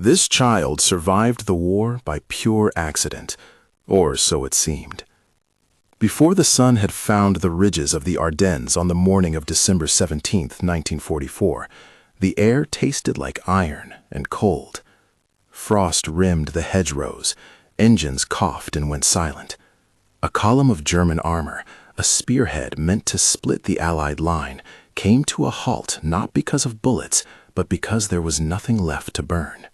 This child survived the war by pure accident, or so it seemed. Before the sun had found the ridges of the Ardennes on the morning of December 17, 1944, the air tasted like iron and cold. Frost rimmed the hedgerows, engines coughed and went silent. A column of German armor, a spearhead meant to split the Allied line, came to a halt not because of bullets, but because there was nothing left to burn.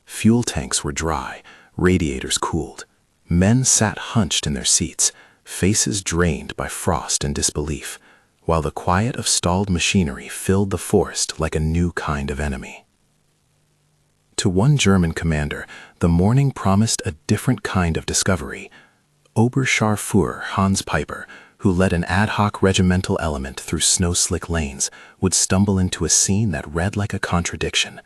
Fuel tanks were dry, radiators cooled. Men sat hunched in their seats, faces drained by frost and disbelief, while the quiet of stalled machinery filled the forest like a new kind of enemy. To one German commander, the morning promised a different kind of discovery. Oberscharführer Hans Peiper, who led an ad hoc regimental element through snow-slick lanes, would stumble into a scene that read like a contradiction.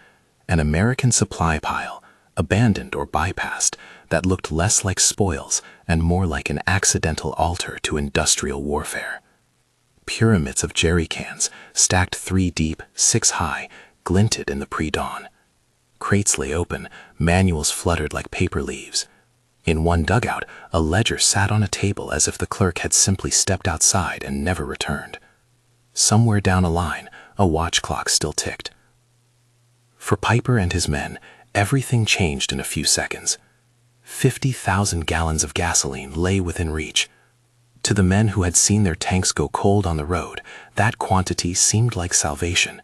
An American supply pile, abandoned or bypassed, that looked less like spoils and more like an accidental altar to industrial warfare. Pyramids of jerry cans, stacked 3 deep, 6 high, glinted in the pre-dawn. Crates lay open, manuals fluttered like paper leaves. In one dugout, a ledger sat on a table as if the clerk had simply stepped outside and never returned. Somewhere down a line, a watch clock still ticked. For Piper and his men, everything changed in a few seconds. 50,000 gallons of gasoline lay within reach. To the men who had seen their tanks go cold on the road, that quantity seemed like salvation.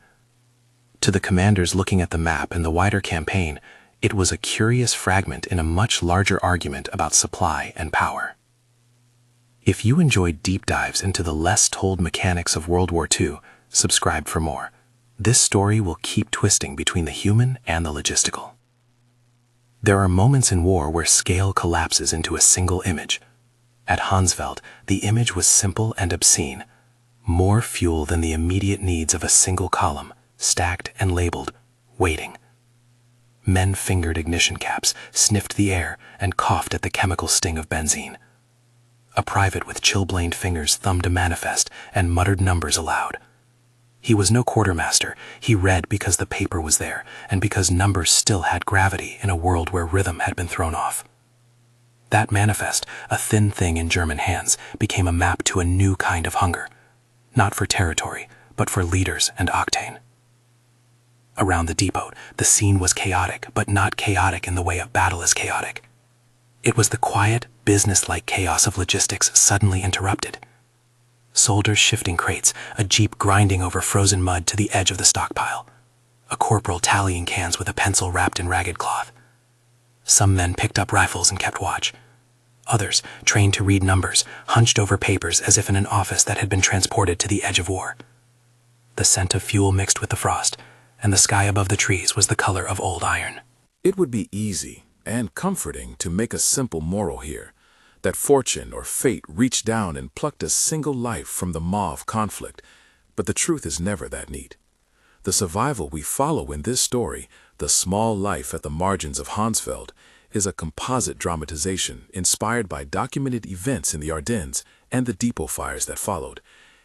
To the commanders looking at the map and the wider campaign, it was a curious fragment in a much larger argument about supply and power. If you enjoyed deep dives into the less-told mechanics of World War II, subscribe for more. This story will keep twisting between the human and the logistical. There are moments in war where scale collapses into a single image. At Hansfeld, the image was simple and obscene. More fuel than the immediate needs of a single column, stacked and labeled, waiting. Men fingered ignition caps, sniffed the air, and coughed at the chemical sting of benzene. A private with chilblained fingers thumbed a manifest and muttered numbers aloud. He was no quartermaster. He read because the paper was there, and because numbers still had gravity in a world where rhythm had been thrown off. That manifest, a thin thing in German hands, became a map to a new kind of hunger. Not for territory, but for leaders and octane. Around the depot, the scene was chaotic, but not chaotic in the way a battle is chaotic. It was the quiet, business-like chaos of logistics suddenly interrupted. Soldiers shifting crates, a jeep grinding over frozen mud to the edge of the stockpile, a corporal tallying cans with a pencil wrapped in ragged cloth. Some men picked up rifles and kept watch. Others, trained to read numbers, hunched over papers as if in an office that had been transported to the edge of war. The scent of fuel mixed with the frost, and the sky above the trees was the color of old iron. It would be easy and comforting to make a simple moral here, that fortune or fate reached down and plucked a single life from the maw of conflict, but the truth is never that neat. The survival we follow in this story, the small life at the margins of Hansfeld, is a composite dramatization inspired by documented events in the Ardennes and the depot fires that followed.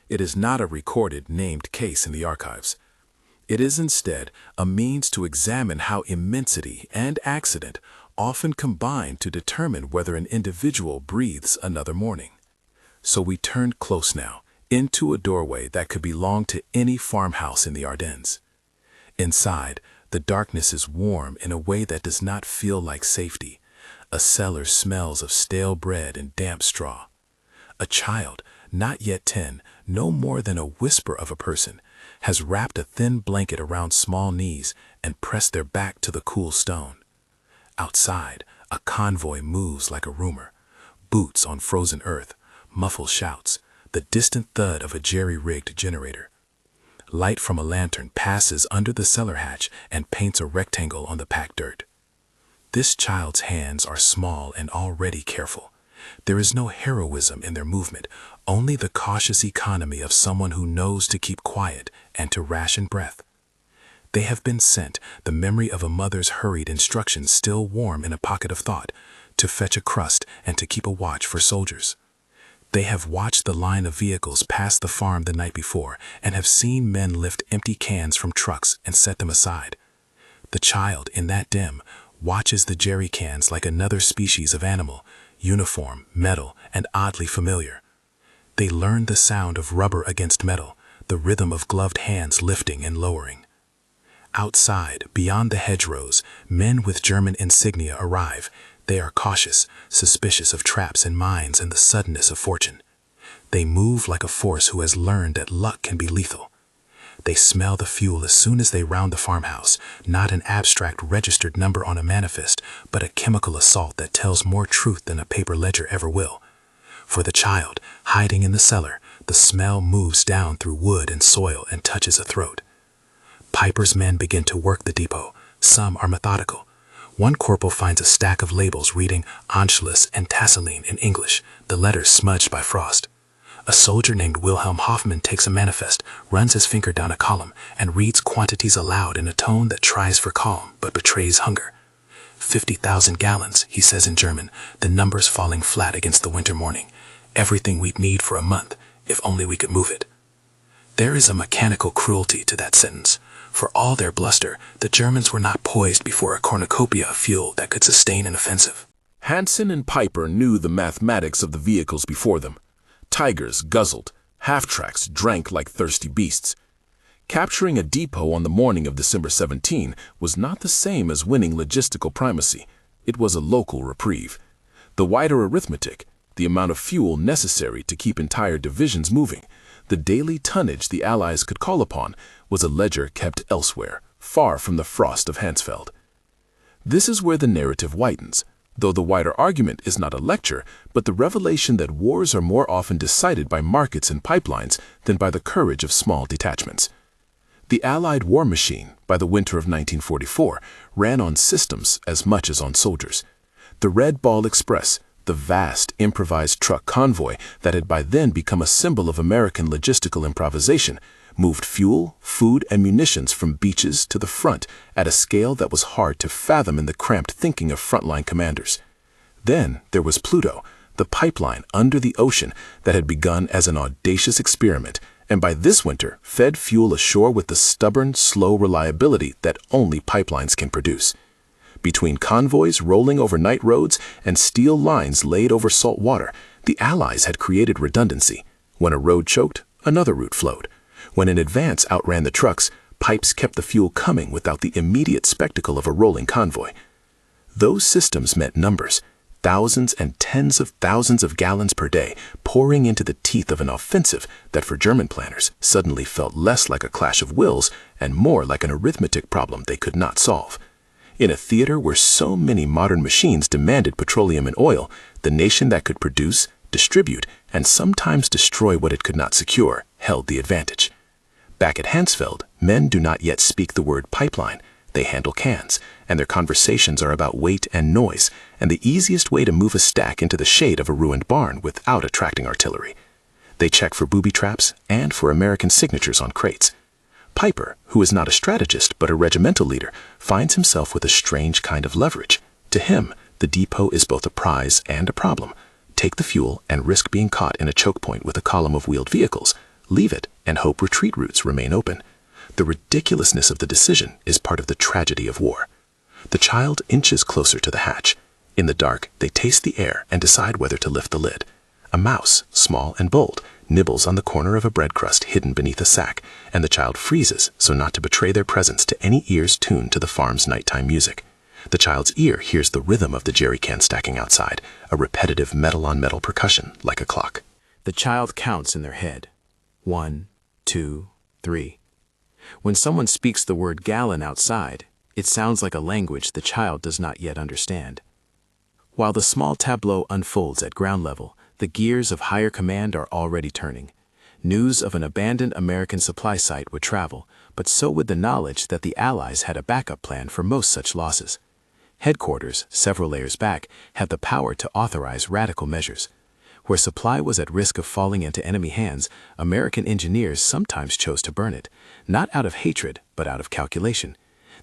It is not a recorded, named case in the archives. It is instead a means to examine how immensity and accident often combine to determine whether an individual breathes another morning. So we turned close now, into a doorway that could belong to any farmhouse in the Ardennes. Inside, the darkness is warm in a way that does not feel like safety. A cellar smells of stale bread and damp straw. A child, not yet 10, no more than a whisper of a person, has wrapped a thin blanket around small knees and pressed their back to the cool stone. Outside, a convoy moves like a rumor. Boots on frozen earth, muffled shouts, the distant thud of a jerry-rigged generator. Light from a lantern passes under the cellar hatch and paints a rectangle on the packed dirt. This child's hands are small and already careful. There is no heroism in their movement, only the cautious economy of someone who knows to keep quiet and to ration breath. They have been sent, the memory of a mother's hurried instructions still warm in a pocket of thought, to fetch a crust and to keep a watch for soldiers. They have watched the line of vehicles pass the farm the night before and have seen men lift empty cans from trucks and set them aside. The child, in that dim, watches the jerry cans like another species of animal, uniform, metal, and oddly familiar. They learn the sound of rubber against metal, the rhythm of gloved hands lifting and lowering. Outside, beyond the hedgerows, men with German insignia arrive. They are cautious, suspicious of traps and mines and the suddenness of fortune. They move like a force who has learned that luck can be lethal. They smell the fuel as soon as they round the farmhouse, not an abstract registered number on a manifest, but a chemical assault that tells more truth than a paper ledger ever will. For the child, hiding in the cellar, the smell moves down through wood and soil and touches a throat. Piper's men begin to work the depot. Some are methodical. One corporal finds a stack of labels reading Anschluss and Tasseline in English, the letters smudged by frost. A soldier named Wilhelm Hoffman takes a manifest, runs his finger down a column, and reads quantities aloud in a tone that tries for calm but betrays hunger. 50,000 gallons, he says in German, the numbers falling flat against the winter morning. Everything we'd need for a month, if only we could move it. There is a mechanical cruelty to that sentence. For all their bluster, the Germans were not poised before a cornucopia of fuel that could sustain an offensive. Hansen and Piper knew the mathematics of the vehicles before them. Tigers guzzled, half-tracks drank like thirsty beasts. Capturing a depot on the morning of December 17 was not the same as winning logistical primacy. It was a local reprieve. The wider arithmetic, the amount of fuel necessary to keep entire divisions moving, the daily tonnage the Allies could call upon, was a ledger kept elsewhere, far from the frost of Hansfeld. This is where the narrative widens, though the wider argument is not a lecture, but the revelation that wars are more often decided by markets and pipelines than by the courage of small detachments. The Allied war machine, by the winter of 1944, ran on systems as much as on soldiers. The Red Ball Express, the vast improvised truck convoy that had by then become a symbol of American logistical improvisation, moved fuel, food, and munitions from beaches to the front at a scale that was hard to fathom in the cramped thinking of frontline commanders. Then there was Pluto, the pipeline under the ocean that had begun as an audacious experiment, and by this winter fed fuel ashore with the stubborn, slow reliability that only pipelines can produce. Between convoys rolling over night roads and steel lines laid over salt water, the Allies had created redundancy. When a road choked, another route flowed. When an advance outran the trucks, pipes kept the fuel coming without the immediate spectacle of a rolling convoy. Those systems meant numbers, thousands and tens of thousands of gallons per day, pouring into the teeth of an offensive that for German planners suddenly felt less like a clash of wills and more like an arithmetic problem they could not solve. In a theater where so many modern machines demanded petroleum and oil, the nation that could produce, distribute, and sometimes destroy what it could not secure held the advantage. Back at Hansfeld, men do not yet speak the word pipeline. They handle cans, and their conversations are about weight and noise, and the easiest way to move a stack into the shade of a ruined barn without attracting artillery. They check for booby traps and for American signatures on crates. Piper, who is not a strategist but a regimental leader, finds himself with a strange kind of leverage. To him, the depot is both a prize and a problem. Take the fuel and risk being caught in a choke point with a column of wheeled vehicles. Leave it and hope retreat routes remain open. The ridiculousness of the decision is part of the tragedy of war. The child inches closer to the hatch. In the dark, they taste the air and decide whether to lift the lid. A mouse, small and bold, nibbles on the corner of a bread crust hidden beneath a sack, and the child freezes so not to betray their presence to any ears tuned to the farm's nighttime music. The child's ear hears the rhythm of the jerry can stacking outside, a repetitive metal-on-metal percussion like a clock. The child counts in their head. 1, 2, 3. When someone speaks the word gallon outside, it sounds like a language the child does not yet understand. While the small tableau unfolds at ground level, the gears of higher command are already turning. News of an abandoned American supply site would travel, but so would the knowledge that the Allies had a backup plan for most such losses. Headquarters, several layers back, had the power to authorize radical measures. Where supply was at risk of falling into enemy hands, American engineers sometimes chose to burn it, not out of hatred, but out of calculation.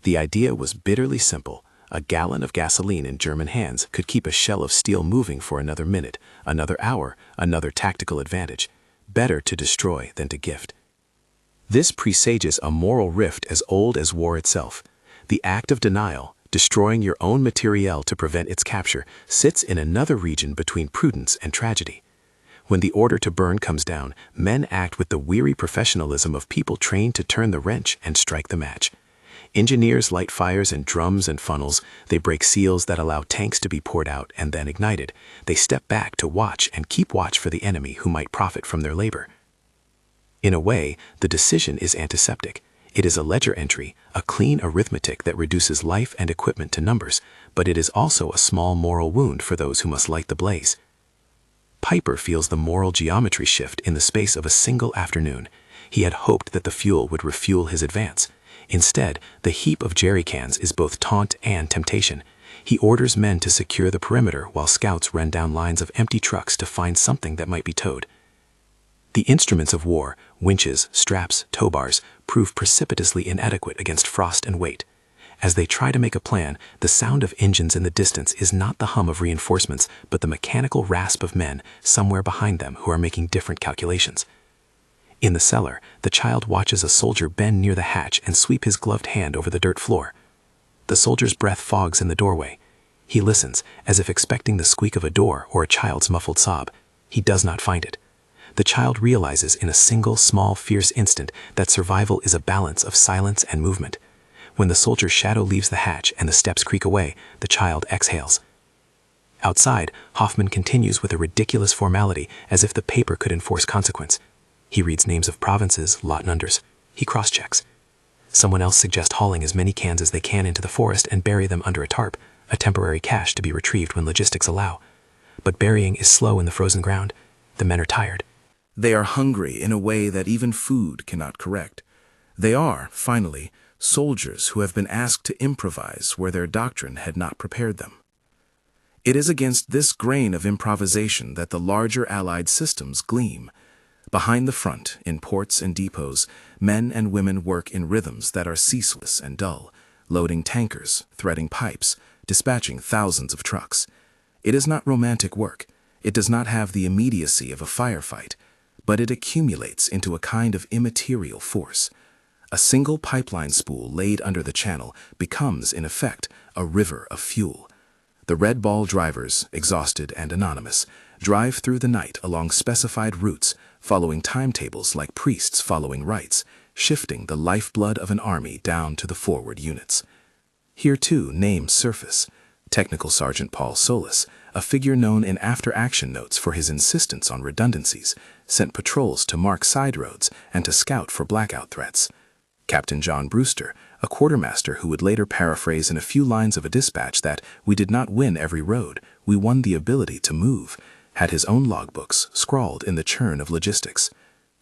The idea was bitterly simple. A gallon of gasoline in German hands could keep a shell of steel moving for another minute, another hour, another tactical advantage. Better to destroy than to gift. This presages a moral rift as old as war itself. The act of denial, destroying your own materiel to prevent its capture, sits in another region between prudence and tragedy. When the order to burn comes down, men act with the weary professionalism of people trained to turn the wrench and strike the match. Engineers light fires in drums and funnels. They break seals that allow tanks to be poured out and then ignited. They step back to watch and keep watch for the enemy who might profit from their labor. In a way, the decision is antiseptic. It is a ledger entry, a clean arithmetic that reduces life and equipment to numbers, but it is also a small moral wound for those who must light the blaze. Piper feels the moral geometry shift in the space of a single afternoon. He had hoped that the fuel would refuel his advance. Instead, the heap of jerry cans is both taunt and temptation. He orders men to secure the perimeter while scouts run down lines of empty trucks to find something that might be towed. The instruments of war, winches, straps, tow bars, prove precipitously inadequate against frost and weight. As they try to make a plan, the sound of engines in the distance is not the hum of reinforcements, but the mechanical rasp of men somewhere behind them who are making different calculations. In the cellar, the child watches a soldier bend near the hatch and sweep his gloved hand over the dirt floor. The soldier's breath fogs in the doorway. He listens, as if expecting the squeak of a door or a child's muffled sob. He does not find it. The child realizes in a single, small, fierce instant that survival is a balance of silence and movement. When the soldier's shadow leaves the hatch and the steps creak away, the child exhales. Outside, Hoffman continues with a ridiculous formality as if the paper could enforce consequence. He reads names of provinces, lot numbers. He cross-checks. Someone else suggests hauling as many cans as they can into the forest and bury them under a tarp, a temporary cache to be retrieved when logistics allow. But burying is slow in the frozen ground. The men are tired. They are hungry in a way that even food cannot correct. They are, finally, soldiers who have been asked to improvise where their doctrine had not prepared them. It is against this grain of improvisation that the larger Allied systems gleam. Behind the front, in ports and depots, men and women work in rhythms that are ceaseless and dull, loading tankers, threading pipes, dispatching thousands of trucks. It is not romantic work. It does not have the immediacy of a firefight, but it accumulates into a kind of immaterial force. A single pipeline spool laid under the channel becomes, in effect, a river of fuel. The Red Ball drivers, exhausted and anonymous, drive through the night along specified routes, following timetables like priests following rites, shifting the lifeblood of an army down to the forward units. Here, too, names surface. Technical Sergeant Paul Solis, a figure known in after-action notes for his insistence on redundancies, sent patrols to mark side roads and to scout for blackout threats. Captain John Brewster, a quartermaster who would later paraphrase in a few lines of a dispatch that "we did not win every road, we won the ability to move," had his own logbooks scrawled in the churn of logistics.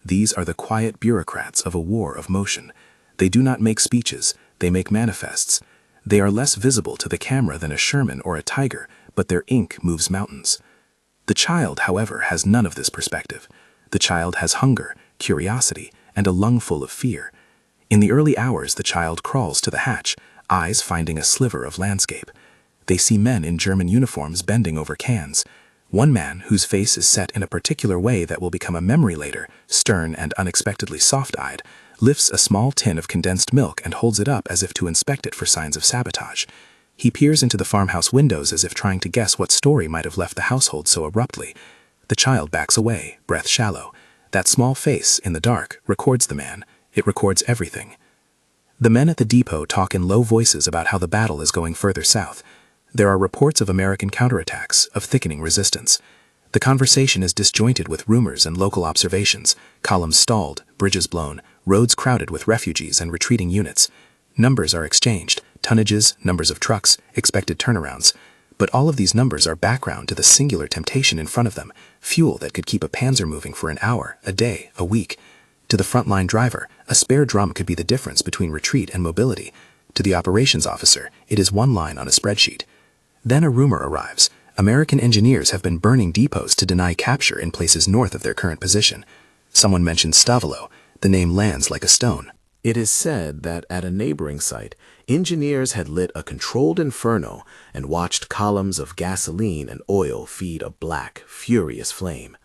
These are the quiet bureaucrats of a war of motion. They do not make speeches, they make manifests. They are less visible to the camera than a Sherman or a Tiger, but their ink moves mountains. The child, however, has none of this perspective. The child has hunger, curiosity, and a lungful of fear. In the early hours, the child crawls to the hatch, eyes finding a sliver of landscape. They see men in German uniforms bending over cans. One man, whose face is set in a particular way that will become a memory later, stern and unexpectedly soft-eyed, lifts a small tin of condensed milk and holds it up as if to inspect it for signs of sabotage. He peers into the farmhouse windows as if trying to guess what story might have left the household so abruptly. The child backs away, breath shallow. That small face, in the dark, records the man. It records everything. The men at the depot talk in low voices about how the battle is going further south. There are reports of American counterattacks, of thickening resistance. The conversation is disjointed with rumors and local observations, columns stalled, bridges blown, roads crowded with refugees and retreating units. Numbers are exchanged, tonnages, numbers of trucks, expected turnarounds. But all of these numbers are background to the singular temptation in front of them, fuel that could keep a panzer moving for an hour, a day, a week. To the frontline driver, a spare drum could be the difference between retreat and mobility. To the operations officer, it is one line on a spreadsheet. Then a rumor arrives. American engineers have been burning depots to deny capture in places north of their current position. Someone mentions Stavelo. The name lands like a stone. It is said that at a neighboring site, engineers had lit a controlled inferno and watched columns of gasoline and oil feed a black, furious flame.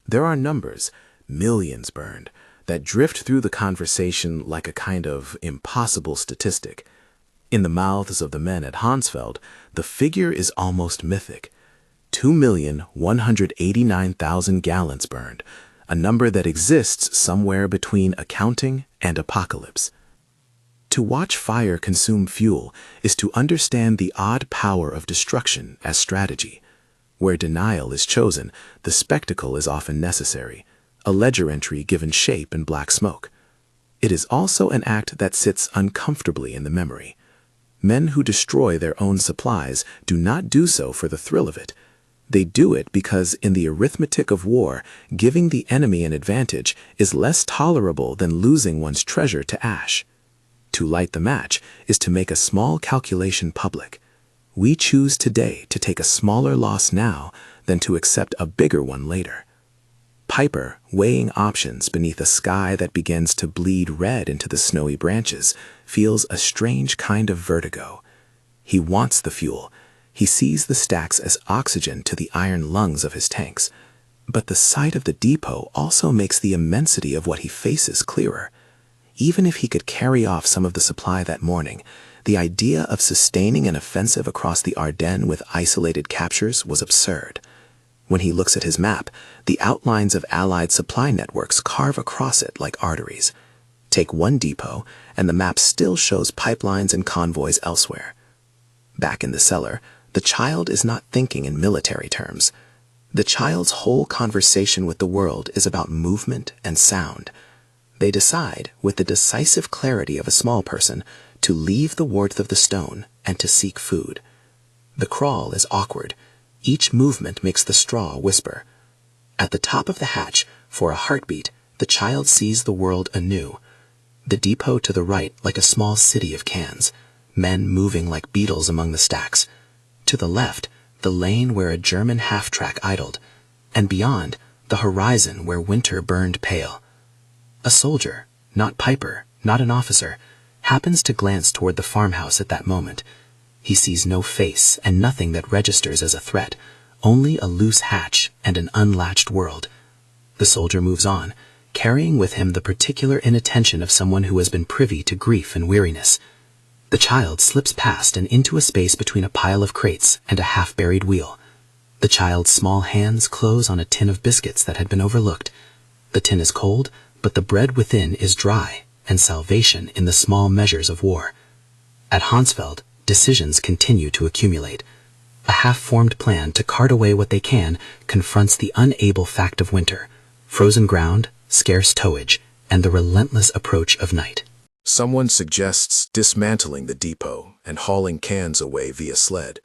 There are numbers, millions burned, that drift through the conversation like a kind of impossible statistic. In the mouths of the men at Hansfeld, the figure is almost mythic. 2,189,000 gallons burned, a number that exists somewhere between accounting and apocalypse. To watch fire consume fuel is to understand the odd power of destruction as strategy. Where denial is chosen, the spectacle is often necessary, a ledger entry given shape in black smoke. It is also an act that sits uncomfortably in the memory. Men who destroy their own supplies do not do so for the thrill of it. They do it because in the arithmetic of war, giving the enemy an advantage is less tolerable than losing one's treasure to ash. To light the match is to make a small calculation public. We choose today to take a smaller loss now than to accept a bigger one later. Piper, weighing options beneath a sky that begins to bleed red into the snowy branches, feels a strange kind of vertigo. He wants the fuel. He sees the stacks as oxygen to the iron lungs of his tanks. But the sight of the depot also makes the immensity of what he faces clearer. Even if he could carry off some of the supply that morning, the idea of sustaining an offensive across the Ardennes with isolated captures was absurd. When he looks at his map, the outlines of Allied supply networks carve across it like arteries. Take one depot, and the map still shows pipelines and convoys elsewhere. Back in the cellar, the child is not thinking in military terms. The child's whole conversation with the world is about movement and sound. They decide, with the decisive clarity of a small person, to leave the warmth of the stone and to seek food. The crawl is awkward. Each movement makes the straw whisper. At the top of the hatch, for a heartbeat, the child sees the world anew. The depot to the right like a small city of cans, men moving like beetles among the stacks. To the left, the lane where a German half-track idled, and beyond, the horizon where winter burned pale. A soldier, not Piper, not an officer, happens to glance toward the farmhouse at that moment. He sees no face and nothing that registers as a threat, only a loose hatch and an unlatched world. The soldier moves on, carrying with him the particular inattention of someone who has been privy to grief and weariness. The child slips past and into a space between a pile of crates and a half-buried wheel. The child's small hands close on a tin of biscuits that had been overlooked. The tin is cold, but the bread within is dry, and salvation in the small measures of war. At Hansfeld, decisions continue to accumulate. A half-formed plan to cart away what they can confronts the unable fact of winter, frozen ground, scarce towage, and the relentless approach of night. Someone suggests dismantling the depot and hauling cans away via sled.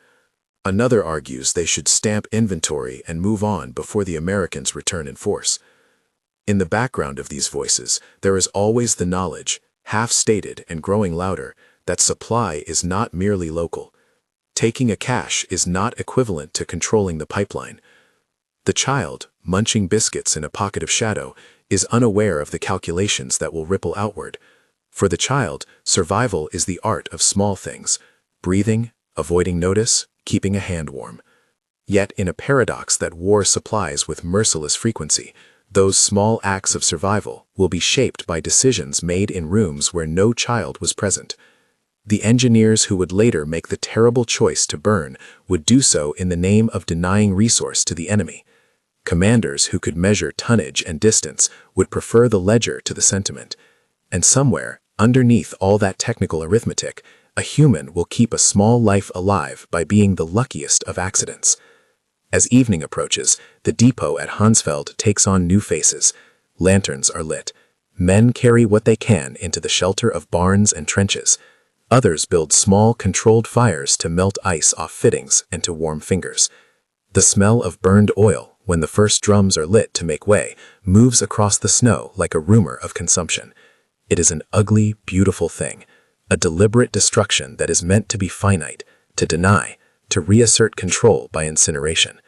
Another argues they should stamp inventory and move on before the Americans return in force. In the background of these voices, there is always the knowledge, half-stated and growing louder, that supply is not merely local. Taking a cache is not equivalent to controlling the pipeline. The child, munching biscuits in a pocket of shadow, is unaware of the calculations that will ripple outward. For the child, survival is the art of small things, breathing, avoiding notice, keeping a hand warm. Yet in a paradox that war supplies with merciless frequency, those small acts of survival will be shaped by decisions made in rooms where no child was present. The engineers who would later make the terrible choice to burn would do so in the name of denying resource to the enemy. Commanders who could measure tonnage and distance would prefer the ledger to the sentiment. And somewhere, underneath all that technical arithmetic, a human will keep a small life alive by being the luckiest of accidents. As evening approaches, the depot at Hansfeld takes on new faces. Lanterns are lit. Men carry what they can into the shelter of barns and trenches. Others build small, controlled fires to melt ice off fittings and to warm fingers. The smell of burned oil, when the first drums are lit to make way, moves across the snow like a rumor of consumption. It is an ugly, beautiful thing, a deliberate destruction that is meant to be finite, to deny, to reassert control by incineration.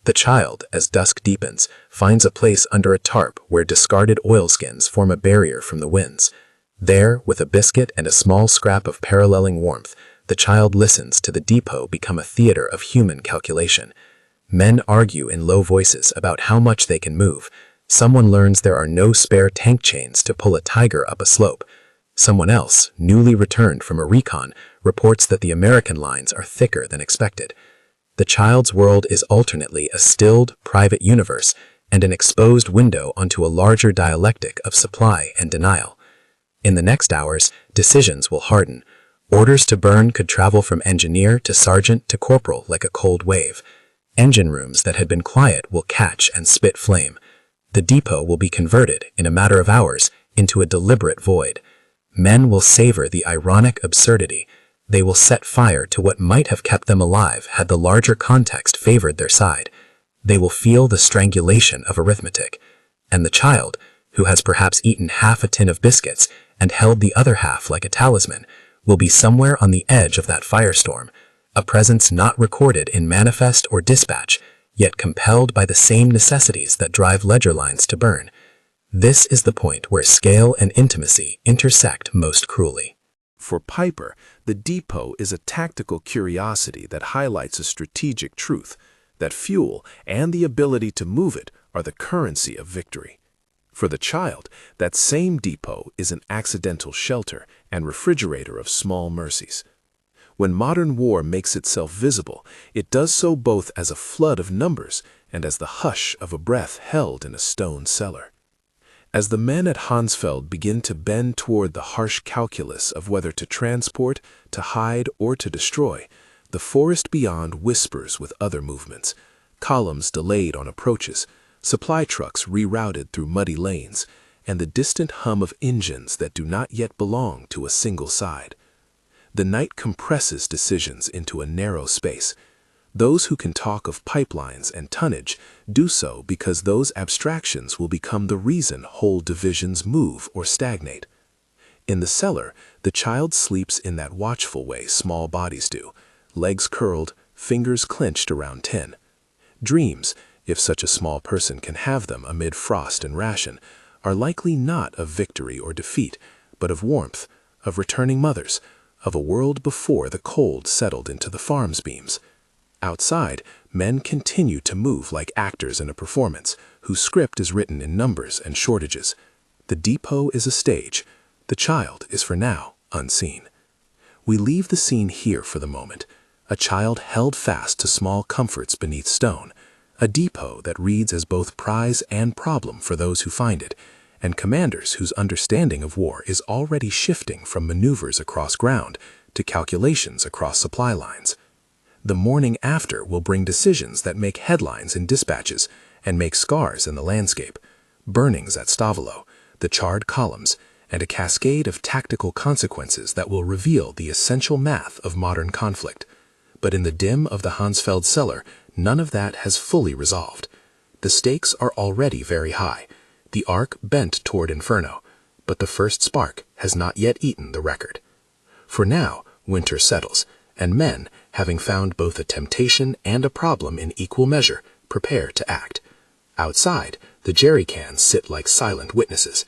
The child, as dusk deepens, finds a place under a tarp where discarded oilskins form a barrier from the winds. There, with a biscuit and a small scrap of paralleling warmth, the child listens to the depot become a theater of human calculation. Men argue in low voices about how much they can move. Someone learns there are no spare tank chains to pull a tiger up a slope. Someone else, newly returned from a recon, reports that the American lines are thicker than expected. The child's world is alternately a stilled, private universe and an exposed window onto a larger dialectic of supply and denial. In the next hours, decisions will harden. Orders to burn could travel from engineer to sergeant to corporal like a cold wave. Engine rooms that had been quiet will catch and spit flame. The depot will be converted, in a matter of hours, into a deliberate void. Men will savor the ironic absurdity. They will set fire to what might have kept them alive had the larger context favored their side. They will feel the strangulation of arithmetic. And the child, who has perhaps eaten half a tin of biscuits and held the other half like a talisman, will be somewhere on the edge of that firestorm, a presence not recorded in manifest or dispatch, yet compelled by the same necessities that drive ledger lines to burn. This is the point where scale and intimacy intersect most cruelly. For Piper, the depot is a tactical curiosity that highlights a strategic truth, that fuel and the ability to move it are the currency of victory. For the child, that same depot is an accidental shelter and refrigerator of small mercies. When modern war makes itself visible, it does so both as a flood of numbers and as the hush of a breath held in a stone cellar. As the men at Hansfeld begin to bend toward the harsh calculus of whether to transport, to hide, or to destroy, the forest beyond whispers with other movements, columns delayed on approaches, supply trucks rerouted through muddy lanes, and the distant hum of engines that do not yet belong to a single side. The night compresses decisions into a narrow space. Those who can talk of pipelines and tonnage do so because those abstractions will become the reason whole divisions move or stagnate. In the cellar, the child sleeps in that watchful way small bodies do, legs curled, fingers clenched around tin. Dreams, if such a small person can have them amid frost and ration, are likely not of victory or defeat, but of warmth, of returning mothers, of a world before the cold settled into the farm's beams. Outside, men continue to move like actors in a performance, whose script is written in numbers and shortages. The depot is a stage. The child is for now unseen. We leave the scene here for the moment. A child held fast to small comforts beneath stone, a depot that reads as both prize and problem for those who find it, and commanders whose understanding of war is already shifting from maneuvers across ground to calculations across supply lines. The morning after will bring decisions that make headlines in dispatches and make scars in the landscape, burnings at Stavolo, the charred columns, and a cascade of tactical consequences that will reveal the essential math of modern conflict. But in the dim of the Hansfeld cellar, none of that has fully resolved. The stakes are already very high, the arc bent toward inferno, but the first spark has not yet eaten the record. For now, winter settles, and men, having found both a temptation and a problem in equal measure, prepare to act. Outside, the jerry cans sit like silent witnesses.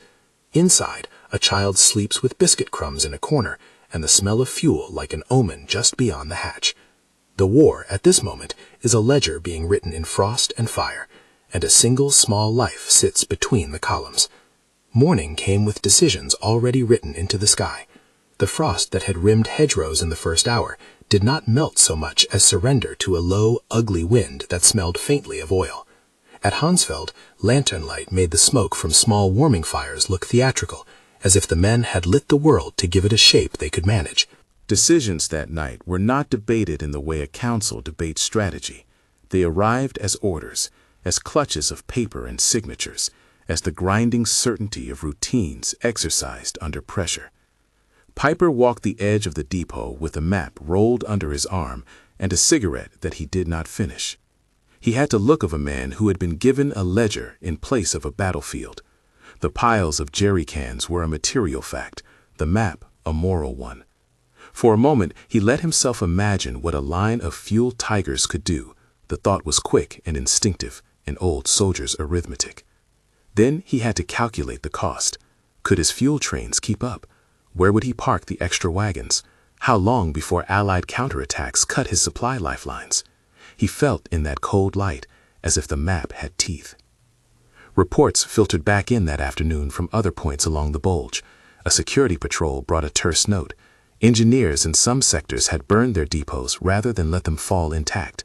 Inside, a child sleeps with biscuit crumbs in a corner, and the smell of fuel like an omen just beyond the hatch. The war, at this moment, is a ledger being written in frost and fire, and a single small life sits between the columns. Morning came with decisions already written into the sky. The frost that had rimmed hedgerows in the first hour did not melt so much as surrender to a low, ugly wind that smelled faintly of oil. At Hansfeld, lantern light made the smoke from small warming fires look theatrical, as if the men had lit the world to give it a shape they could manage. Decisions that night were not debated in the way a council debates strategy. They arrived as orders, as clutches of paper and signatures, as the grinding certainty of routines exercised under pressure. Piper walked the edge of the depot with a map rolled under his arm and a cigarette that he did not finish. He had the look of a man who had been given a ledger in place of a battlefield. The piles of jerry cans were a material fact, the map a moral one. For a moment, he let himself imagine what a line of fuel tigers could do. The thought was quick and instinctive, an old soldier's arithmetic. Then he had to calculate the cost. Could his fuel trains keep up? Where would he park the extra wagons? How long before Allied counterattacks cut his supply lifelines? He felt in that cold light as if the map had teeth. Reports filtered back in that afternoon from other points along the bulge. A security patrol brought a terse note. Engineers in some sectors had burned their depots rather than let them fall intact.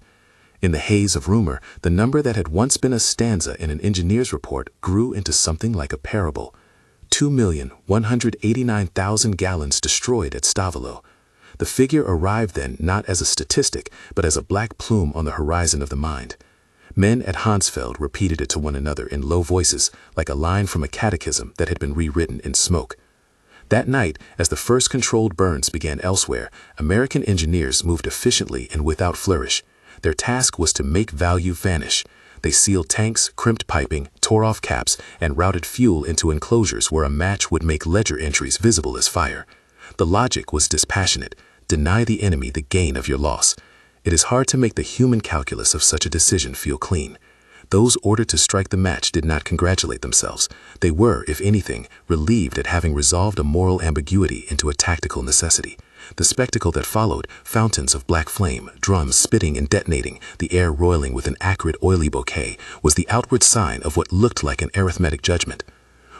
In the haze of rumor, the number that had once been a stanza in an engineer's report grew into something like a parable. 2,189,000 gallons destroyed at Stavolo. The figure arrived then not as a statistic, but as a black plume on the horizon of the mind. Men at Hansfeld repeated it to one another in low voices, like a line from a catechism that had been rewritten in smoke. That night, as the first controlled burns began elsewhere, American engineers moved efficiently and without flourish. Their task was to make value vanish. They sealed tanks, crimped piping, tore off caps, and routed fuel into enclosures where a match would make ledger entries visible as fire. The logic was dispassionate. Deny the enemy the gain of your loss. It is hard to make the human calculus of such a decision feel clean. Those ordered to strike the match did not congratulate themselves. They were, if anything, relieved at having resolved a moral ambiguity into a tactical necessity. The spectacle that followed, fountains of black flame, drums spitting and detonating, the air roiling with an acrid oily bouquet, was the outward sign of what looked like an arithmetic judgment.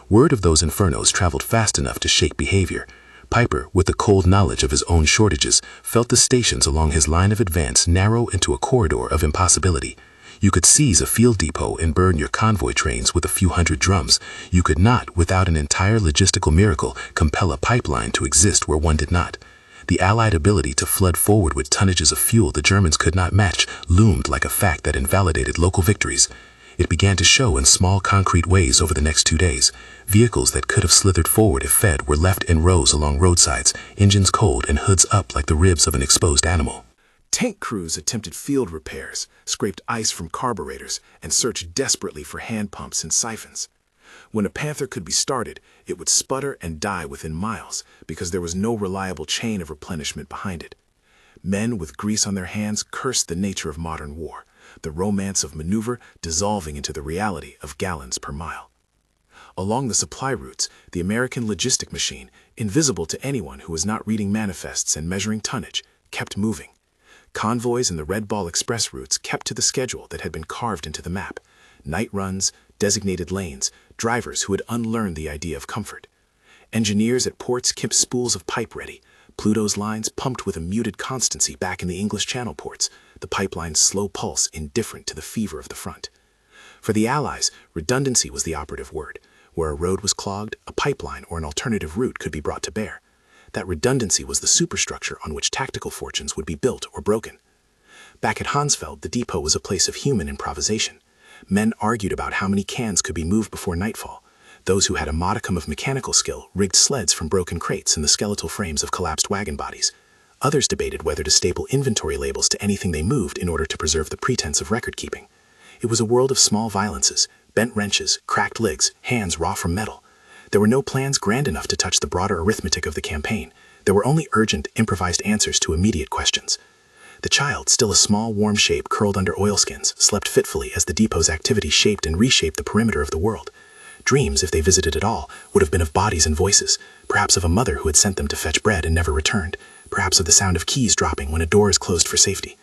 Word of those infernos traveled fast enough to shake behavior. Piper, with the cold knowledge of his own shortages, felt the stations along his line of advance narrow into a corridor of impossibility. You could seize a field depot and burn your convoy trains with a few hundred drums. You could not, without an entire logistical miracle, compel a pipeline to exist where one did not. The Allied ability to flood forward with tonnages of fuel the Germans could not match loomed like a fact that invalidated local victories. It began to show in small concrete ways over the next 2 days. Vehicles that could have slithered forward if fed were left in rows along roadsides, engines cold and hoods up like the ribs of an exposed animal. Tank crews attempted field repairs, scraped ice from carburetors, and searched desperately for hand pumps and siphons. When a Panther could be started, it would sputter and die within miles because there was no reliable chain of replenishment behind it. Men with grease on their hands cursed the nature of modern war, the romance of maneuver dissolving into the reality of gallons per mile. Along the supply routes, the American logistic machine, invisible to anyone who was not reading manifests and measuring tonnage, kept moving. Convoys in the Red Ball Express routes kept to the schedule that had been carved into the map. Night runs, designated lanes, drivers who had unlearned the idea of comfort. Engineers at ports kept spools of pipe ready, Pluto's lines pumped with a muted constancy back in the English Channel ports, the pipeline's slow pulse indifferent to the fever of the front. For the Allies, redundancy was the operative word. Where a road was clogged, a pipeline or an alternative route could be brought to bear. That redundancy was the superstructure on which tactical fortunes would be built or broken. Back at Hansfeld, the depot was a place of human improvisation. Men argued about how many cans could be moved before nightfall. Those who had a modicum of mechanical skill rigged sleds from broken crates in the skeletal frames of collapsed wagon bodies. Others debated whether to staple inventory labels to anything they moved in order to preserve the pretense of record-keeping. It was a world of small violences, bent wrenches, cracked legs, hands raw from metal. There were no plans grand enough to touch the broader arithmetic of the campaign. There were only urgent, improvised answers to immediate questions. The child, still a small, warm shape curled under oilskins, slept fitfully as the depot's activity shaped and reshaped the perimeter of the world. Dreams, if they visited at all, would have been of bodies and voices, perhaps of a mother who had sent them to fetch bread and never returned, perhaps of the sound of keys dropping when a door is closed for safety.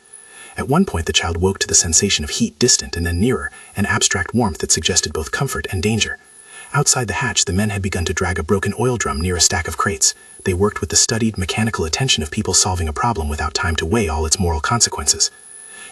At one point the child woke to the sensation of heat distant and then nearer, an abstract warmth that suggested both comfort and danger. Outside the hatch, the men had begun to drag a broken oil drum near a stack of crates. They worked with the studied, mechanical attention of people solving a problem without time to weigh all its moral consequences.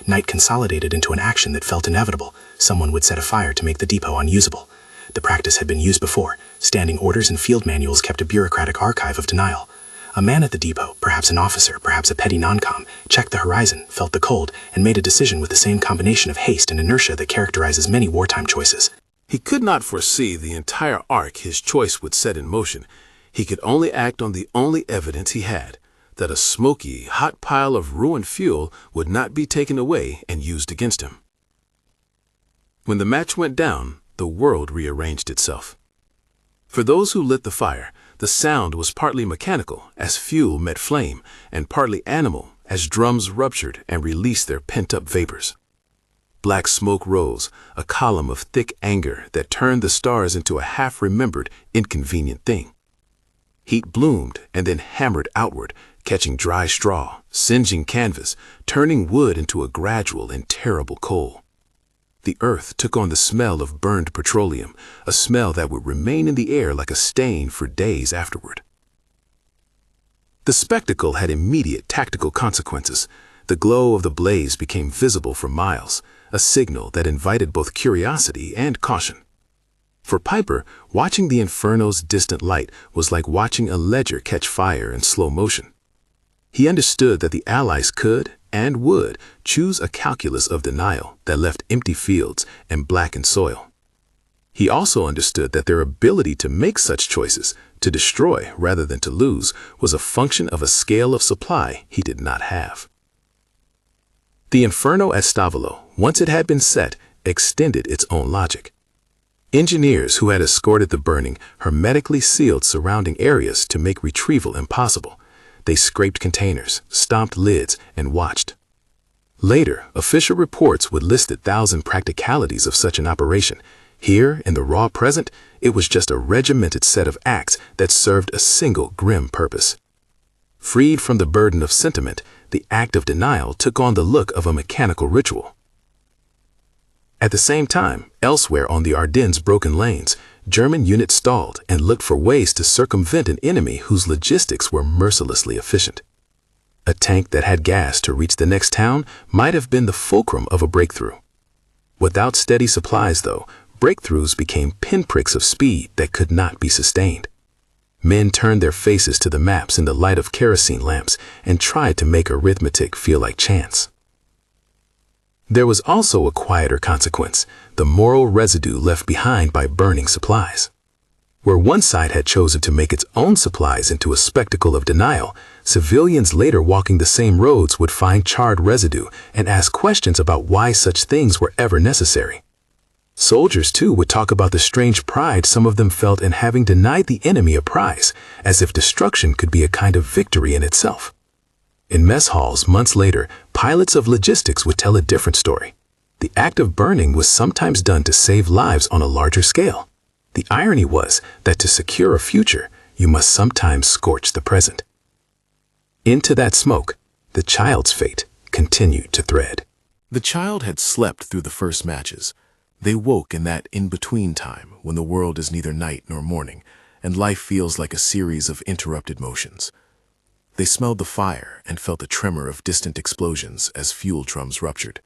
Night consolidated into an action that felt inevitable. Someone would set a fire to make the depot unusable. The practice had been used before. Standing orders and field manuals kept a bureaucratic archive of denial. A man at the depot, perhaps an officer, perhaps a petty non-com, checked the horizon, felt the cold, and made a decision with the same combination of haste and inertia that characterizes many wartime choices. He could not foresee the entire arc his choice would set in motion. He could only act on the only evidence he had, that a smoky, hot pile of ruined fuel would not be taken away and used against him. When the match went down, the world rearranged itself. For those who lit the fire, the sound was partly mechanical, as fuel met flame, and partly animal, as drums ruptured and released their pent-up vapors. Black smoke rose, a column of thick anger that turned the stars into a half-remembered, inconvenient thing. Heat bloomed and then hammered outward, catching dry straw, singeing canvas, turning wood into a gradual and terrible coal. The earth took on the smell of burned petroleum, a smell that would remain in the air like a stain for days afterward. The spectacle had immediate tactical consequences. The glow of the blaze became visible for miles, a signal that invited both curiosity and caution. For Piper, watching the inferno's distant light was like watching a ledger catch fire in slow motion. He understood that the Allies could and would choose a calculus of denial that left empty fields and blackened soil. He also understood that their ability to make such choices, to destroy rather than to lose, was a function of a scale of supply he did not have. The inferno at Stavolo, once it had been set, extended its own logic. Engineers who had escorted the burning hermetically sealed surrounding areas to make retrieval impossible. They scraped containers, stomped lids, and watched. Later, official reports would list 1,000 practicalities of such an operation. Here, in the raw present, it was just a regimented set of acts that served a single grim purpose. Freed from the burden of sentiment, the act of denial took on the look of a mechanical ritual. At the same time, elsewhere on the Ardennes' broken lanes, German units stalled and looked for ways to circumvent an enemy whose logistics were mercilessly efficient. A tank that had gas to reach the next town might have been the fulcrum of a breakthrough. Without steady supplies, though, breakthroughs became pinpricks of speed that could not be sustained. Men turned their faces to the maps in the light of kerosene lamps and tried to make arithmetic feel like chance. There was also a quieter consequence, the moral residue left behind by burning supplies. Where one side had chosen to make its own supplies into a spectacle of denial, civilians later walking the same roads would find charred residue and ask questions about why such things were ever necessary. Soldiers, too, would talk about the strange pride some of them felt in having denied the enemy a prize, as if destruction could be a kind of victory in itself. In mess halls months later, pilots of logistics would tell a different story. The act of burning was sometimes done to save lives on a larger scale. The irony was that to secure a future, you must sometimes scorch the present. Into that smoke, the child's fate continued to thread. The child had slept through the first matches. They woke in that in-between time when the world is neither night nor morning, and life feels like a series of interrupted motions. They smelled the fire and felt the tremor of distant explosions as fuel drums ruptured.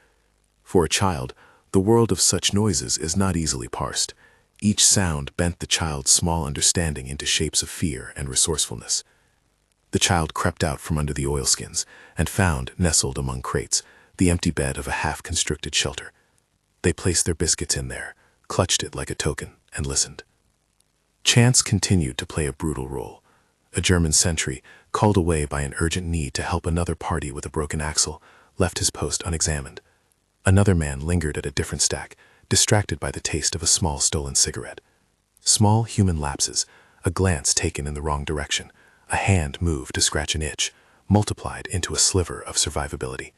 For a child, the world of such noises is not easily parsed. Each sound bent the child's small understanding into shapes of fear and resourcefulness. The child crept out from under the oilskins and found, nestled among crates, the empty bed of a half-constructed shelter. They placed their biscuits in there, clutched it like a token, and listened. Chance continued to play a brutal role. A German sentry, called away by an urgent need to help another party with a broken axle, left his post unexamined. Another man lingered at a different stack, distracted by the taste of a small stolen cigarette. Small human lapses, a glance taken in the wrong direction, a hand moved to scratch an itch, multiplied into a sliver of survivability.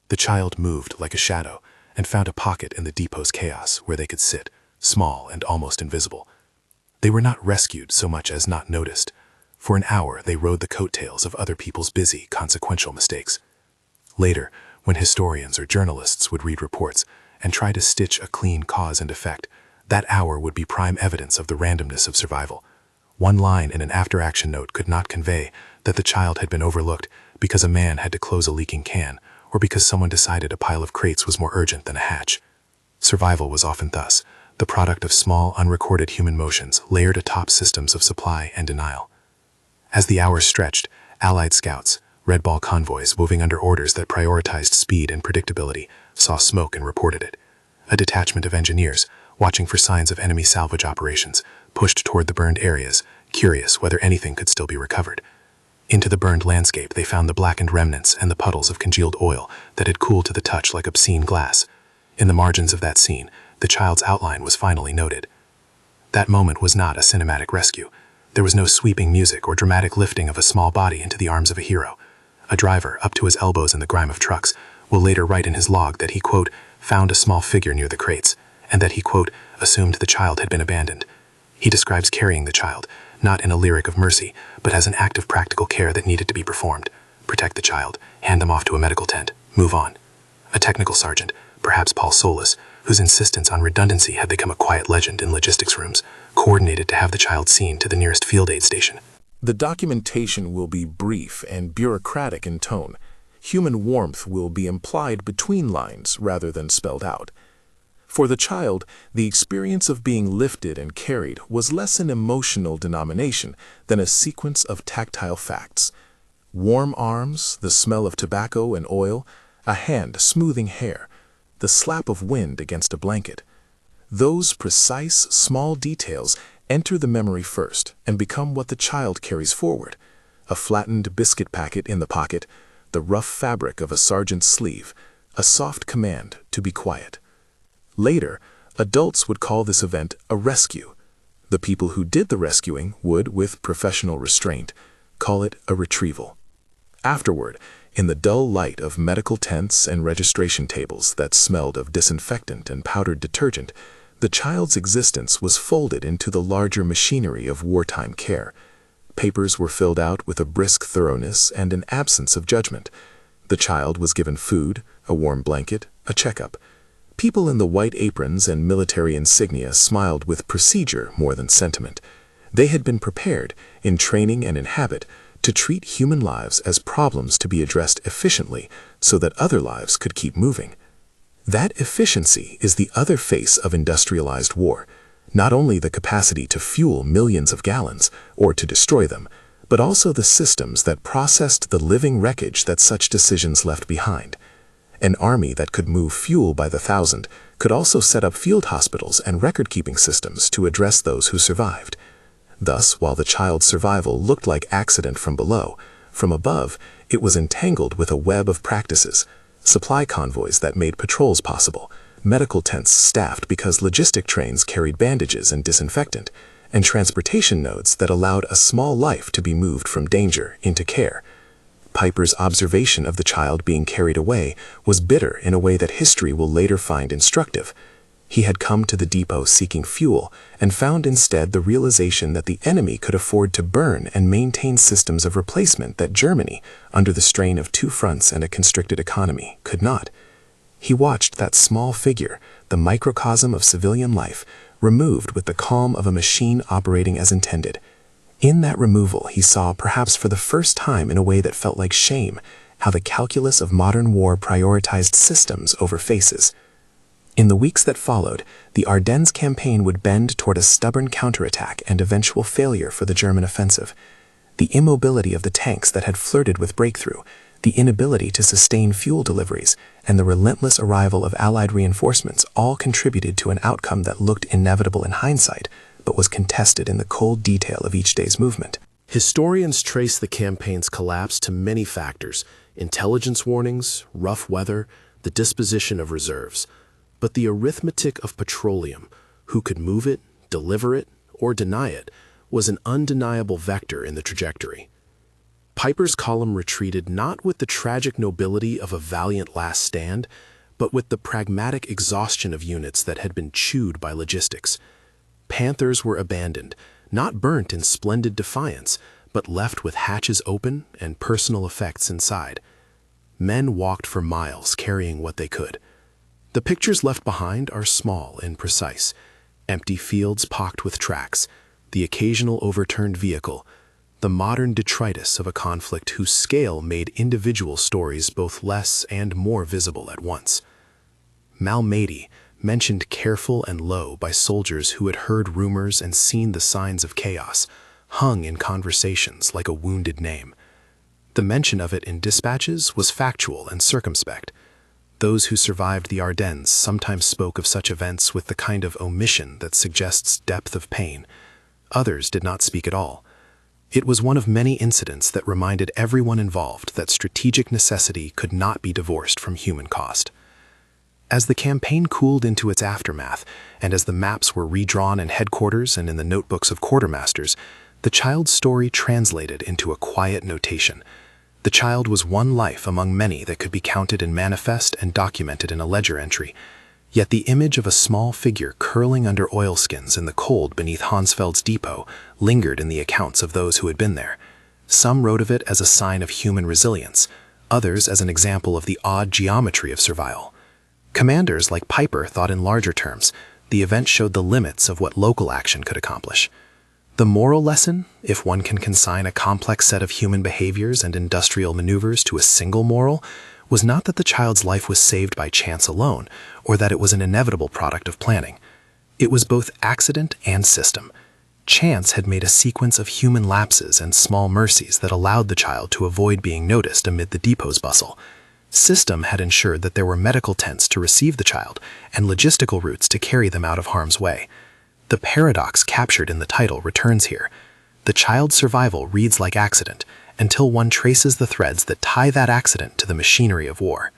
The child moved like a shadow and found a pocket in the depot's chaos where they could sit, small and almost invisible. They were not rescued so much as not noticed. For an hour, they rode the coattails of other people's busy, consequential mistakes. Later, when historians or journalists would read reports and try to stitch a clean cause and effect, that hour would be prime evidence of the randomness of survival. One line in an after-action note could not convey that the child had been overlooked because a man had to close a leaking can or because someone decided a pile of crates was more urgent than a hatch. Survival was often thus, the product of small, unrecorded human motions layered atop systems of supply and denial. As the hours stretched, Allied scouts, Red Ball convoys moving under orders that prioritized speed and predictability, saw smoke and reported it. A detachment of engineers, watching for signs of enemy salvage operations, pushed toward the burned areas, curious whether anything could still be recovered. Into the burned landscape they found the blackened remnants and the puddles of congealed oil that had cooled to the touch like obscene glass. In the margins of that scene, the child's outline was finally noted. That moment was not a cinematic rescue. There was no sweeping music or dramatic lifting of a small body into the arms of a hero. A driver, up to his elbows in the grime of trucks, will later write in his log that he, quote, found a small figure near the crates, and that he, quote, assumed the child had been abandoned. He describes carrying the child, not in a lyric of mercy, but as an act of practical care that needed to be performed. Protect the child, hand them off to a medical tent, move on. A technical sergeant, perhaps Paul Solis, whose insistence on redundancy had become a quiet legend in logistics rooms, coordinated to have the child seen to the nearest field aid station. The documentation will be brief and bureaucratic in tone. Human warmth will be implied between lines rather than spelled out. For the child, the experience of being lifted and carried was less an emotional denomination than a sequence of tactile facts. Warm arms, the smell of tobacco and oil, a hand smoothing hair, the slap of wind against a blanket. Those precise, small details enter the memory first and become what the child carries forward. A flattened biscuit packet in the pocket, the rough fabric of a sergeant's sleeve, a soft command to be quiet. Later, adults would call this event a rescue. The people who did the rescuing would, with professional restraint, call it a retrieval. Afterward, in the dull light of medical tents and registration tables that smelled of disinfectant and powdered detergent, the child's existence was folded into the larger machinery of wartime care. Papers were filled out with a brisk thoroughness and an absence of judgment. The child was given food, a warm blanket, a checkup. People in the white aprons and military insignia smiled with procedure more than sentiment. They had been prepared, in training and in habit, to treat human lives as problems to be addressed efficiently so that other lives could keep moving. That efficiency is the other face of industrialized war, not only the capacity to fuel millions of gallons or to destroy them, but also the systems that processed the living wreckage that such decisions left behind. An army that could move fuel by the thousand could also set up field hospitals and record-keeping systems to address those who survived. Thus, while the child's survival looked like accident from below, from above, it was entangled with a web of practices, supply convoys that made patrols possible, medical tents staffed because logistic trains carried bandages and disinfectant, and transportation nodes that allowed a small life to be moved from danger into care. Piper's observation of the child being carried away was bitter in a way that history will later find instructive. He had come to the depot seeking fuel and found instead the realization that the enemy could afford to burn and maintain systems of replacement that Germany, under the strain of two fronts and a constricted economy, could not. He watched that small figure, the microcosm of civilian life, removed with the calm of a machine operating as intended. In that removal, he saw, perhaps for the first time in a way that felt like shame, how the calculus of modern war prioritized systems over faces. In the weeks that followed, the Ardennes campaign would bend toward a stubborn counterattack and eventual failure for the German offensive. The immobility of the tanks that had flirted with breakthrough, the inability to sustain fuel deliveries, and the relentless arrival of Allied reinforcements all contributed to an outcome that looked inevitable in hindsight, but was contested in the cold detail of each day's movement. Historians trace the campaign's collapse to many factors: intelligence warnings, rough weather, the disposition of reserves. But the arithmetic of petroleum, who could move it, deliver it, or deny it, was an undeniable vector in the trajectory. Piper's column retreated not with the tragic nobility of a valiant last stand, but with the pragmatic exhaustion of units that had been chewed by logistics. Panthers were abandoned, not burnt in splendid defiance, but left with hatches open and personal effects inside. Men walked for miles carrying what they could. The pictures left behind are small and precise: empty fields pocked with tracks, the occasional overturned vehicle, the modern detritus of a conflict whose scale made individual stories both less and more visible at once. Malmedy, mentioned careful and low by soldiers who had heard rumors and seen the signs of chaos, hung in conversations like a wounded name. The mention of it in dispatches was factual and circumspect. Those who survived the Ardennes sometimes spoke of such events with the kind of omission that suggests depth of pain. Others did not speak at all. It was one of many incidents that reminded everyone involved that strategic necessity could not be divorced from human cost. As the campaign cooled into its aftermath, and as the maps were redrawn in headquarters and in the notebooks of quartermasters, the child's story translated into a quiet notation. The child was one life among many that could be counted in manifest and documented in a ledger entry. Yet the image of a small figure curling under oilskins in the cold beneath Hansfeld's depot lingered in the accounts of those who had been there. Some wrote of it as a sign of human resilience, others as an example of the odd geometry of survival. Commanders like Piper thought in larger terms. The event showed the limits of what local action could accomplish. The moral lesson, if one can consign a complex set of human behaviors and industrial maneuvers to a single moral, was not that the child's life was saved by chance alone, or that it was an inevitable product of planning. It was both accident and system. Chance had made a sequence of human lapses and small mercies that allowed the child to avoid being noticed amid the depot's bustle. System had ensured that there were medical tents to receive the child and logistical routes to carry them out of harm's way. The paradox captured in the title returns here. The child's survival reads like accident until one traces the threads that tie that accident to the machinery of war.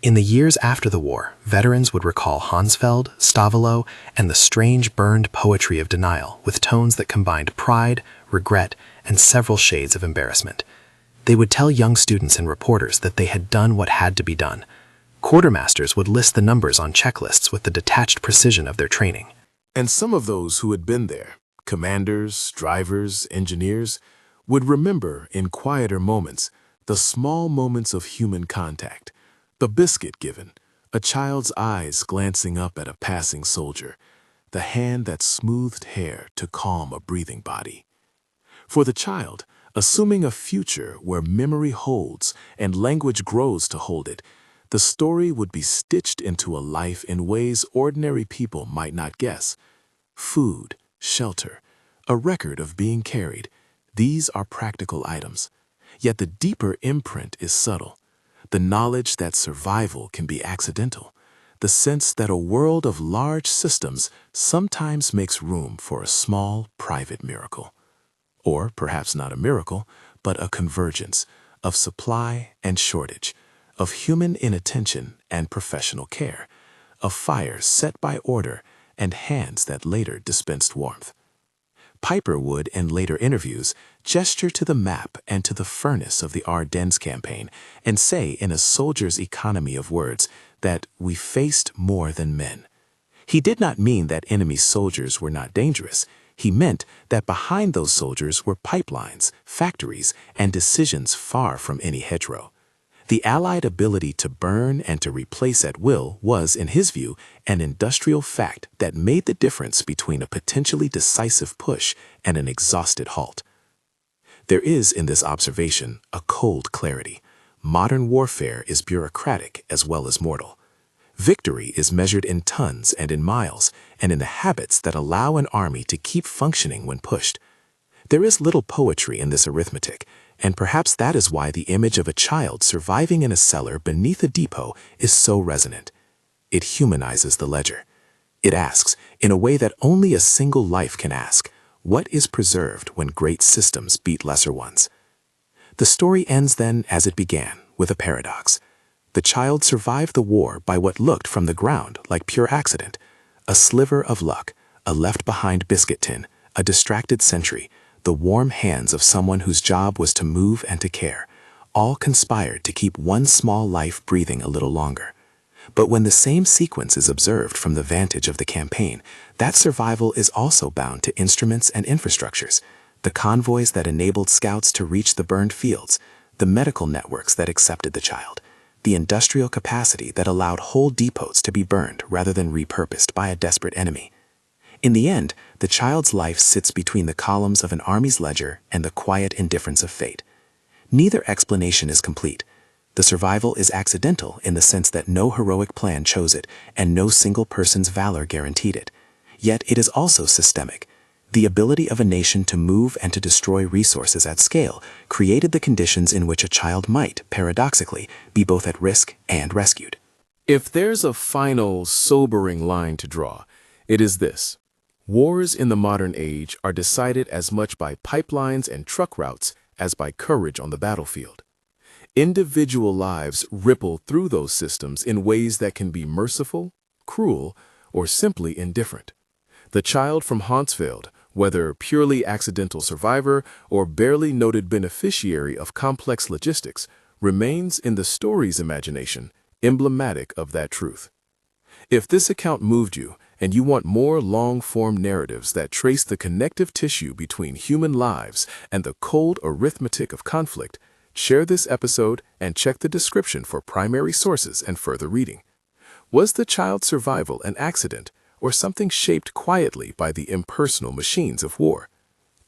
In the years after the war, veterans would recall Hansfeld, Stavelo, and the strange burned poetry of denial with tones that combined pride, regret, and several shades of embarrassment. They would tell young students and reporters that they had done what had to be done. Quartermasters would list the numbers on checklists with the detached precision of their training. And some of those who had been there, commanders, drivers, engineers, would remember in quieter moments the small moments of human contact, the biscuit given, a child's eyes glancing up at a passing soldier, the hand that smoothed hair to calm a breathing body. For the child, assuming a future where memory holds and language grows to hold it, the story would be stitched into a life in ways ordinary people might not guess. Food, shelter, a record of being carried, these are practical items. Yet the deeper imprint is subtle. The knowledge that survival can be accidental, the sense that a world of large systems sometimes makes room for a small, private miracle. Or perhaps not a miracle, but a convergence of supply and shortage, of human inattention and professional care, of fires set by order and hands that later dispensed warmth. Piper would, in later interviews, gesture to the map and to the furnace of the Ardennes campaign and say in a soldier's economy of words that we faced more than men. He did not mean that enemy soldiers were not dangerous. He meant that behind those soldiers were pipelines, factories, and decisions far from any hedgerow. The Allied ability to burn and to replace at will was, in his view, an industrial fact that made the difference between a potentially decisive push and an exhausted halt. There is in this observation a cold clarity. Modern warfare is bureaucratic as well as mortal. Victory is measured in tons and in miles, and in the habits that allow an army to keep functioning when pushed. There is little poetry in this arithmetic, and perhaps that is why the image of a child surviving in a cellar beneath a depot is so resonant. It humanizes the ledger. It asks, in a way that only a single life can ask, what is preserved when great systems beat lesser ones? The story ends then as it began, with a paradox. The child survived the war by what looked from the ground like pure accident, a sliver of luck, a left-behind biscuit tin, a distracted sentry, the warm hands of someone whose job was to move and to care, all conspired to keep one small life breathing a little longer. But when the same sequence is observed from the vantage of the campaign, that survival is also bound to instruments and infrastructures, the convoys that enabled scouts to reach the burned fields, the medical networks that accepted the child, the industrial capacity that allowed whole depots to be burned rather than repurposed by a desperate enemy. In the end, the child's life sits between the columns of an army's ledger and the quiet indifference of fate. Neither explanation is complete. The survival is accidental in the sense that no heroic plan chose it and no single person's valor guaranteed it. Yet it is also systemic. The ability of a nation to move and to destroy resources at scale created the conditions in which a child might, paradoxically, be both at risk and rescued. If there's a final, sobering line to draw, it is this. Wars in the modern age are decided as much by pipelines and truck routes as by courage on the battlefield. Individual lives ripple through those systems in ways that can be merciful, cruel, or simply indifferent. The child from Hansfeld, whether purely accidental survivor or barely noted beneficiary of complex logistics, remains in the story's imagination emblematic of that truth. If this account moved you, and you want more long-form narratives that trace the connective tissue between human lives and the cold arithmetic of conflict, share this episode and check the description for primary sources and further reading. Was the child's survival an accident or something shaped quietly by the impersonal machines of war?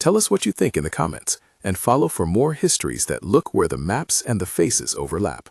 Tell us what you think in the comments, and follow for more histories that look where the maps and the faces overlap.